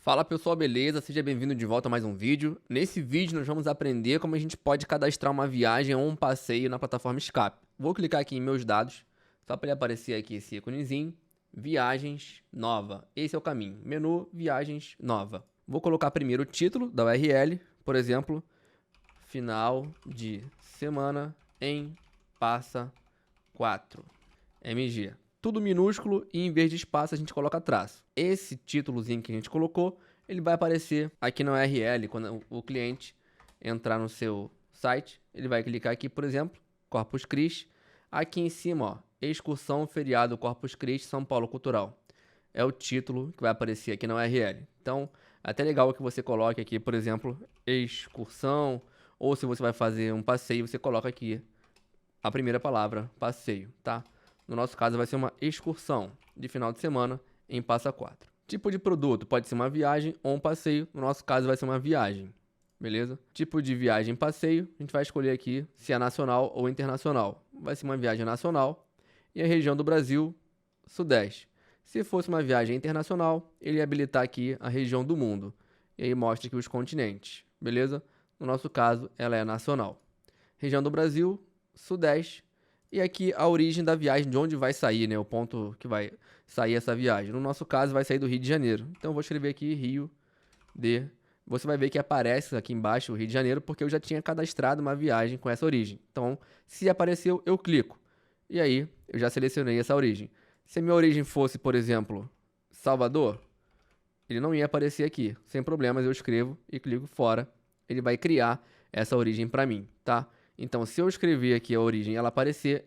Fala pessoal, beleza? Seja bem-vindo de volta a mais um vídeo. Nesse vídeo nós vamos aprender como a gente pode cadastrar uma viagem ou um passeio na plataforma Escape. Vou clicar aqui em meus dados, só para ele aparecer aqui esse íconezinho, viagens nova. Esse é o caminho, menu viagens nova. Vou colocar primeiro o título da URL, por exemplo, final de semana em Passa 4, MG. Tudo minúsculo e em vez de espaço a gente coloca traço. Esse títulozinho que a gente colocou, ele vai aparecer aqui na URL quando o cliente entrar no seu site. Ele vai clicar aqui, por exemplo, Corpus Christi. Aqui em cima, ó, excursão feriado Corpus Christi São Paulo Cultural. É o título que vai aparecer aqui na URL. Então, é até legal que você coloque aqui, por exemplo, excursão, ou se você vai fazer um passeio, você coloca aqui a primeira palavra, passeio, tá? No nosso caso vai ser uma excursão de final de semana em Passa 4. Tipo de produto, pode ser uma viagem ou um passeio. No nosso caso vai ser uma viagem, beleza? Tipo de viagem passeio, a gente vai escolher aqui se é nacional ou internacional. Vai ser uma viagem nacional e a região do Brasil, Sudeste. Se fosse uma viagem internacional, ele ia habilitar aqui a região do mundo. E aí mostra aqui os continentes, beleza? No nosso caso, ela é nacional. Região do Brasil, Sudeste. E aqui a origem da viagem, de onde vai sair, né? O ponto que vai sair essa viagem. No nosso caso, vai sair do Rio de Janeiro. Então, eu vou escrever aqui Rio de... Você vai ver que aparece aqui embaixo o Rio de Janeiro, porque eu já tinha cadastrado uma viagem com essa origem. Então, se apareceu, eu clico. E aí, eu já selecionei essa origem. Se a minha origem fosse, por exemplo, Salvador, ele não ia aparecer aqui. Sem problemas, eu escrevo e clico fora. Ele vai criar essa origem para mim, tá? Então, se eu escrever aqui a origem e ela aparecer,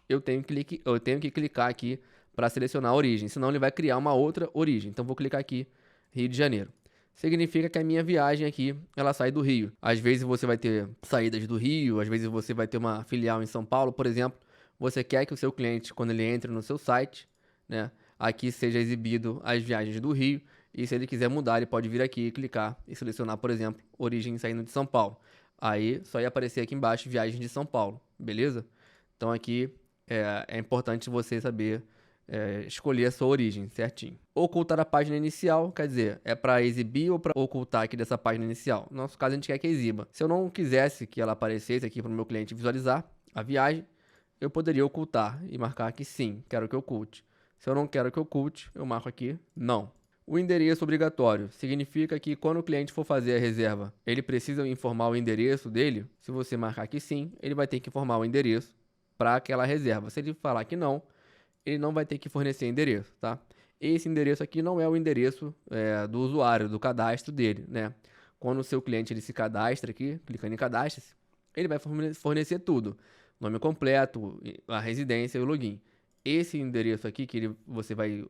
eu tenho que clicar aqui para selecionar a origem, senão ele vai criar uma outra origem. Então, vou clicar aqui, Rio de Janeiro. Significa que a minha viagem aqui, ela sai do Rio. Às vezes você vai ter saídas do Rio, às vezes você vai ter uma filial em São Paulo, por exemplo. Você quer que o seu cliente, quando ele entre no seu site, né, aqui seja exibido as viagens do Rio. E se ele quiser mudar, ele pode vir aqui, clicar e selecionar, por exemplo, origem saindo de São Paulo. Aí só ia aparecer aqui embaixo viagens de São Paulo, beleza? Então aqui é importante você saber escolher a sua origem certinho. Ocultar a página inicial, quer dizer, é para exibir ou para ocultar aqui dessa página inicial. No nosso caso, a gente quer que exiba. Se eu não quisesse que ela aparecesse aqui para o meu cliente visualizar a viagem, eu poderia ocultar e marcar aqui sim, quero que oculte. Se eu não quero que oculte, eu marco aqui não. O endereço obrigatório significa que quando o cliente for fazer a reserva, ele precisa informar o endereço dele. Se você marcar que sim, ele vai ter que informar o endereço para aquela reserva. Se ele falar que não, ele não vai ter que fornecer endereço, tá? Esse endereço aqui não é o endereço do usuário, do cadastro dele, né? Quando o seu cliente ele se cadastra aqui, clicando em cadastre-se, ele vai fornecer tudo. Nome completo, a residência e o login. Esse endereço aqui que você vai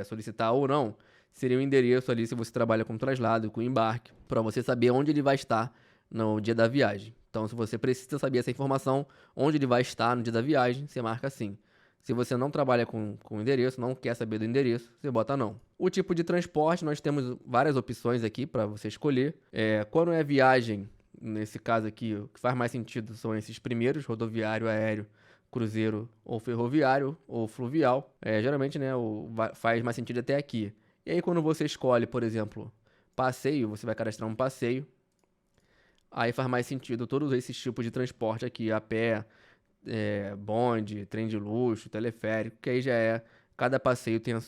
solicitar ou não, seria o endereço ali se você trabalha com traslado, com embarque, para você saber onde ele vai estar no dia da viagem. Então, se você precisa saber essa informação, onde ele vai estar no dia da viagem, você marca assim. Se você não trabalha com endereço, não quer saber do endereço, você bota não. O tipo de transporte, nós temos várias opções aqui para você escolher. Quando é viagem, nesse caso aqui, o que faz mais sentido são esses primeiros, rodoviário, aéreo, cruzeiro ou ferroviário ou fluvial. Geralmente, né, faz mais sentido até aqui. E aí quando você escolhe, por exemplo, passeio, você vai cadastrar um passeio. Aí faz mais sentido todos esses tipos de transporte aqui, a pé, bonde, trem de luxo, teleférico, que aí cada passeio tem o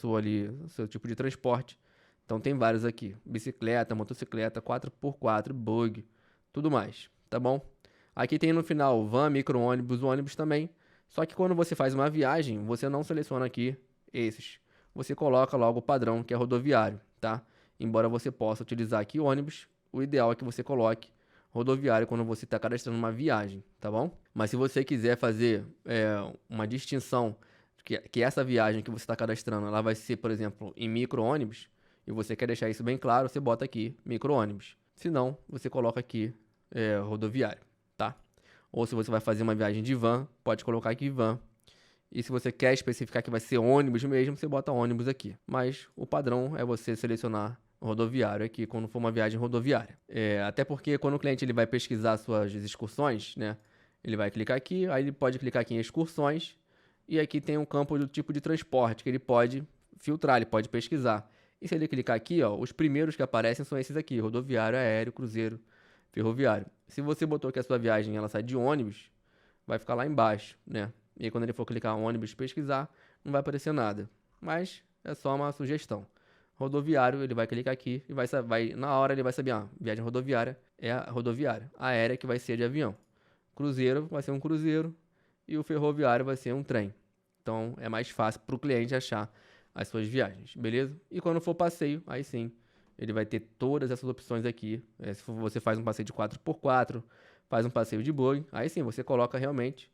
seu tipo de transporte. Então tem vários aqui, bicicleta, motocicleta, 4x4, bug, tudo mais, tá bom? Aqui tem no final van, micro-ônibus, ônibus também. Só que quando você faz uma viagem, você não seleciona aqui esses. Você coloca logo o padrão, que é rodoviário, tá? Embora você possa utilizar aqui ônibus, o ideal é que você coloque rodoviário quando você está cadastrando uma viagem, tá bom? Mas se você quiser fazer uma distinção, que essa viagem que você está cadastrando, ela vai ser, por exemplo, em micro-ônibus, e você quer deixar isso bem claro, você bota aqui micro-ônibus. Se não, você coloca aqui rodoviário, tá? Ou se você vai fazer uma viagem de van, pode colocar aqui van. E se você quer especificar que vai ser ônibus mesmo, você bota ônibus aqui. Mas o padrão é você selecionar rodoviário aqui quando for uma viagem rodoviária. Até porque quando o cliente ele vai pesquisar suas excursões, né? Ele vai clicar aqui, aí ele pode clicar aqui em excursões. E aqui tem um campo do tipo de transporte que ele pode filtrar, ele pode pesquisar. E se ele clicar aqui, ó, os primeiros que aparecem são esses aqui: rodoviário, aéreo, cruzeiro, ferroviário. Se você botou que a sua viagem ela sai de ônibus, vai ficar lá embaixo, né? E aí quando ele for clicar ônibus pesquisar, não vai aparecer nada. Mas é só uma sugestão. Rodoviário, ele vai clicar aqui e na hora ele vai saber, viagem rodoviária é a rodoviária. Aérea que vai ser de avião. Cruzeiro vai ser um cruzeiro e o ferroviário vai ser um trem. Então é mais fácil para o cliente achar as suas viagens, beleza? E quando for passeio, aí sim, ele vai ter todas essas opções aqui. Se você faz um passeio de 4x4, faz um passeio de bug, aí sim você coloca realmente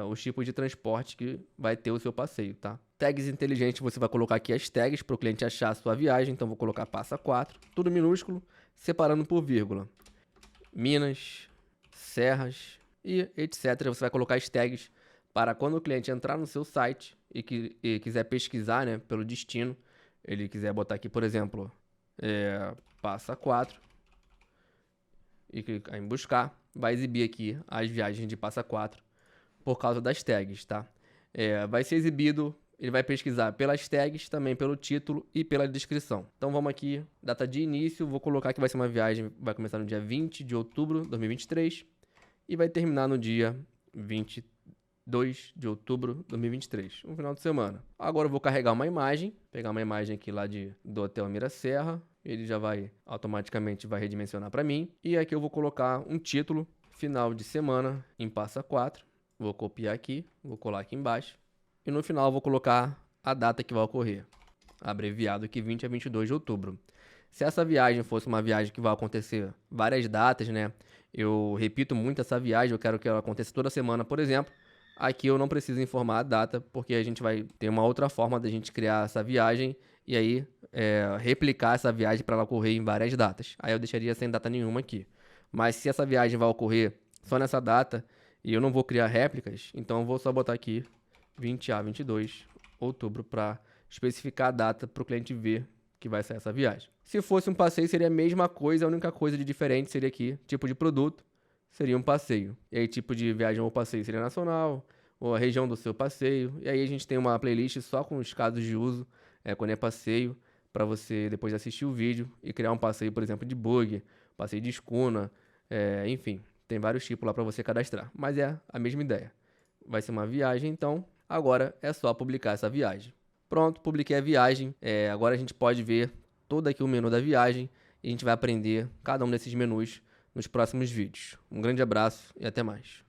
os tipos de transporte que vai ter o seu passeio, tá? Tags inteligentes, você vai colocar aqui as tags para o cliente achar a sua viagem. Então vou colocar passa 4, tudo minúsculo, separando por vírgula. Minas, serras e etc. Você vai colocar as tags para quando o cliente entrar no seu site e quiser pesquisar, né, pelo destino, ele quiser botar aqui, por exemplo, passa 4 e clicar em buscar, vai exibir aqui as viagens de passa 4 por causa das tags, tá? Vai ser exibido, ele vai pesquisar pelas tags, também pelo título e pela descrição. Então vamos aqui, data de início, vou colocar que vai ser uma viagem, vai começar no dia 20 de outubro de 2023 e vai terminar no dia 22 de outubro de 2023, um final de semana. Agora eu vou carregar uma imagem, pegar uma imagem aqui lá do Hotel Miraserra, ele já vai automaticamente redimensionar para mim. E aqui eu vou colocar um título, final de semana em passa 4. Vou copiar aqui, vou colar aqui embaixo. E no final eu vou colocar a data que vai ocorrer. Abreviado aqui 20 a 22 de outubro. Se essa viagem fosse uma viagem que vai acontecer várias datas, né? Eu repito muito essa viagem, eu quero que ela aconteça toda semana, por exemplo. Aqui eu não preciso informar a data, porque a gente vai ter uma outra forma da gente criar essa viagem e aí replicar essa viagem para ela ocorrer em várias datas. Aí eu deixaria sem data nenhuma aqui. Mas se essa viagem vai ocorrer só nessa data e eu não vou criar réplicas, então eu vou só botar aqui 20 a 22 de outubro para especificar a data para o cliente ver que vai sair essa viagem. Se fosse um passeio, seria a mesma coisa, a única coisa de diferente seria aqui, tipo de produto, seria um passeio. E aí, tipo de viagem ou passeio seria nacional, ou a região do seu passeio. E aí a gente tem uma playlist só com os casos de uso, quando é passeio, para você depois assistir o vídeo e criar um passeio, por exemplo, de bug, passeio de escuna, enfim, tem vários tipos lá para você cadastrar. Mas é a mesma ideia. Vai ser uma viagem, então agora é só publicar essa viagem. Pronto, publiquei a viagem. Agora a gente pode ver todo aqui o menu da viagem e a gente vai aprender cada um desses menus nos próximos vídeos. Um grande abraço e até mais.